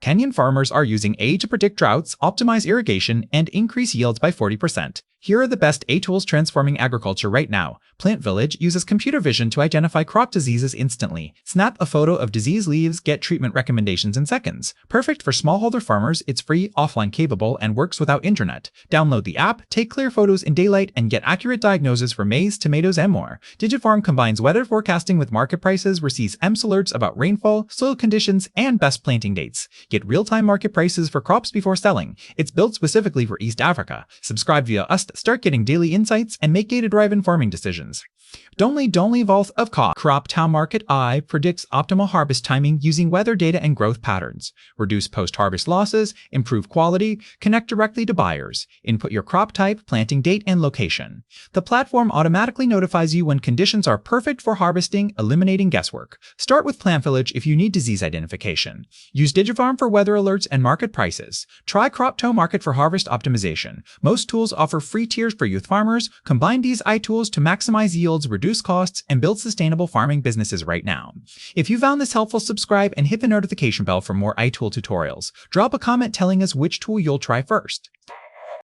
Kenyan farmers are using AI to predict droughts, optimize irrigation, and increase yields by 40%. Here are the best AI tools transforming agriculture right now. PlantVillage uses computer vision to identify crop diseases instantly. Snap a photo of diseased leaves, get treatment recommendations in seconds. Perfect for smallholder farmers, it's free, offline capable, and works without internet. Download the app, take clear photos in daylight, and get accurate diagnoses for maize, tomatoes, and more. DigiFarm combines weather forecasting with market prices, receives EMS alerts about rainfall, soil conditions, and best planting dates. Get real-time market prices for crops before selling. It's built specifically for East Africa. Subscribe via us to start getting daily insights and make data-driven farming decisions. Don'tly Vault of Crop Town Market AI predicts optimal harvest timing using weather data and growth patterns. Reduce post-harvest losses, improve quality, connect directly to buyers. Input your crop type, planting date, and location. The platform automatically notifies you when conditions are perfect for harvesting, eliminating guesswork. Start with PlantVillage if you need disease identification. Use DigiFarm for weather alerts and market prices. Try Crop Town Market for harvest optimization. Most tools offer free tiers for youth farmers. Combine these AI tools to maximize yields, reduce costs, and build sustainable farming businesses right now. If you found this helpful, subscribe and hit the notification bell for more AI tool tutorials. Drop a comment telling us which tool you'll try first.